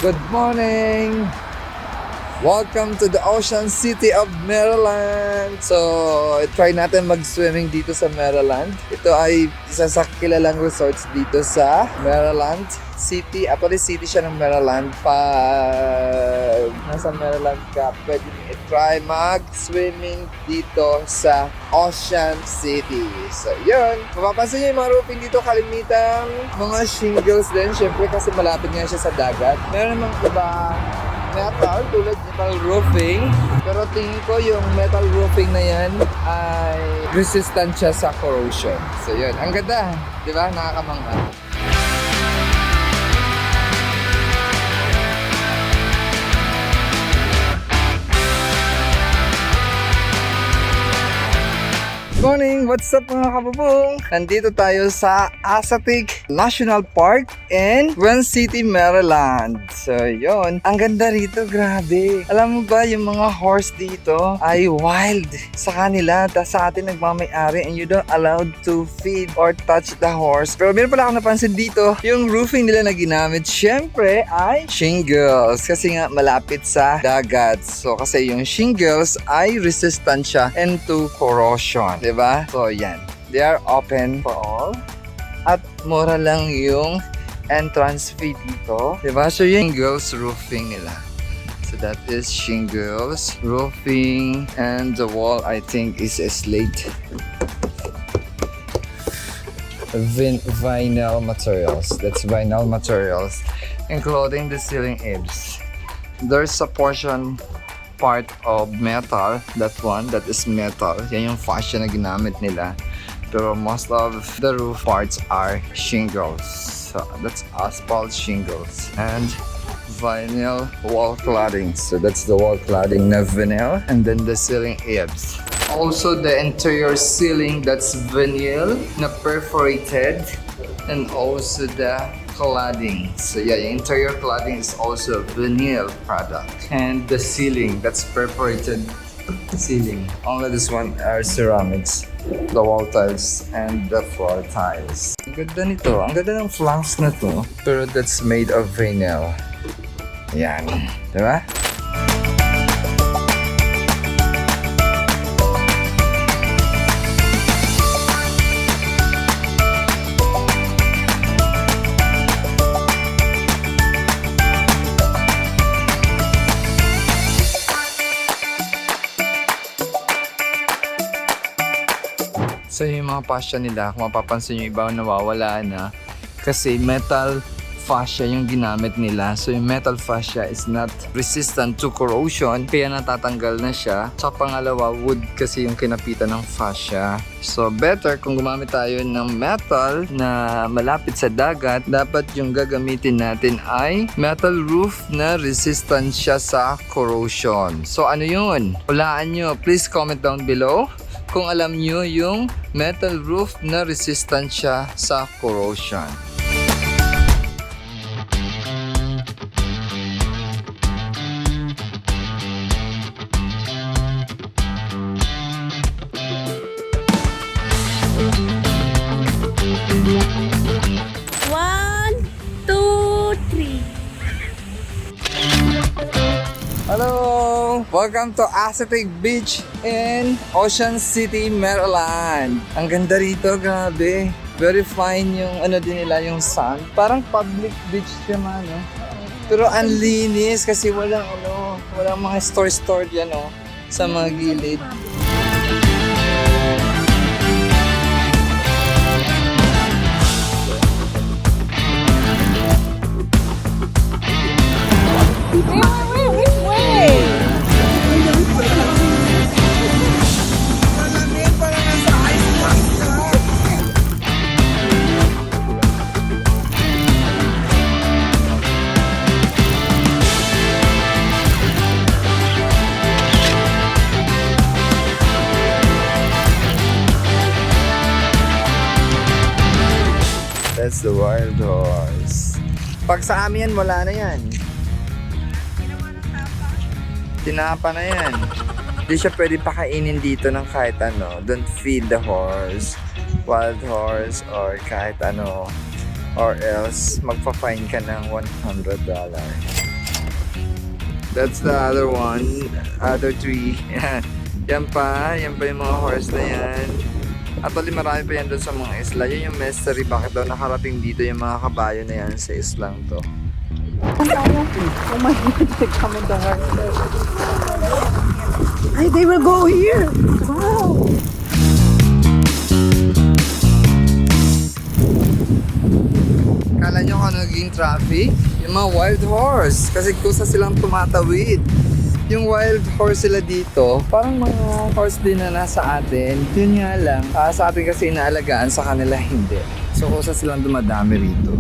Good morning! Welcome to the Ocean City of Maryland! So, try natin mag-swimming dito sa Maryland. Ito ay isa sa kilalang resorts dito sa Maryland City. Actually, city siya ng Maryland. Pag nasa Maryland ka, pwede i-try mag-swimming dito sa Ocean City. So, yun. Mapapansin nyo yung mga roofing dito, kalimitang mga shingles din. Siyempre, kasi malapit nga siya sa dagat. Meron namang iba metal, tulad metal roofing. Pero tingin ko yung metal roofing na yan ay resistant siya sa corrosion. So yun, ang ganda, di ba? Nakakamangha. Morning! What's up mga kabubong? Nandito tayo sa Assateague National Park in Gwen City, Maryland. So yun, ang ganda rito, grabe. Alam mo ba, yung mga horse dito ay wild sa kanila, tas sa atin nagmamayari, and you don't allowed to feed or touch the horse. Pero meron pala akong napansin dito, yung roofing nila na ginamit, syempre ay shingles, kasi nga malapit sa dagat. So kasi yung shingles ay resistant siya into corrosion. Diba? So, yan. They are open for all. At mura lang yung entrance fee dito. Diba? So, yung shingles roofing nila. So, that is shingles roofing. And the wall, I think, is a slate. Vinyl materials. That's vinyl materials. Including the ceiling eaves. There's a portion part of metal, that is metal. Yan yung fascia na ginamit nila. Pero most of the roof parts are shingles. So that's asphalt shingles. And vinyl wall cladding. So that's the wall cladding na vinyl. And then the ceiling eaves. Also the interior ceiling, that's vinyl na perforated. And also the cladding. So yeah, the interior cladding is also vinyl product. And the ceiling, that's perforated ceiling. Only this one are ceramics. The wall tiles and the floor tiles. Ang ganda nito. Ang ganda ng flanks na to. Pero that's made of vinyl. Yan. Diba? So yung mga fascia nila, kung mapapansin nyo, iba nawawala na kasi metal fascia yung ginamit nila. So yung metal fascia is not resistant to corrosion, kaya natatanggal na siya. Sa pangalawa, wood kasi yung kinapitan ng fascia. So better kung gumamit tayo ng metal na malapit sa dagat, dapat yung gagamitin natin ay metal roof na resistant siya sa corrosion. So ano yun? Hulaan nyo, please comment down below kung alam nyo yung metal roof na resistant siya sa corrosion. One, two, three. Hello! Welcome to Assateague Beach in Ocean City, Maryland. Ang ganda rito, grabe. Very fine yung ano din nila, yung sand. Parang public beach siya man, no? Pero ang linis kasi walang mga store yan, no? Sa mga gilid. That's the wild horse. Pag sa amin yan, wala na yan. Tinapa na yan. Hindi siya pwede pakainin dito ng kahit ano. Don't feed the horse, wild horse, or kahit ano. Or else, magpa-fine ka ng $100. That's the other one. Other tree. Yan pa yung mga horse na yan. Actually, marami pa yan doon sa mga isla. Yun yung mystery. Bakit daw nakarating dito yung mga kabayo na yan sa islang to. Oh my God, they come in the horse. Hey, they will go here. Wow. Kala nyo kung naging traffic? Yung mga wild horse. Kasi kusa silang tumatawid. Yung wild horse sila dito, parang mga horse din na nasa atin. Yun nga lang, sa atin kasi inaalagaan, sa kanila hindi. So kusa silang dumadami rito.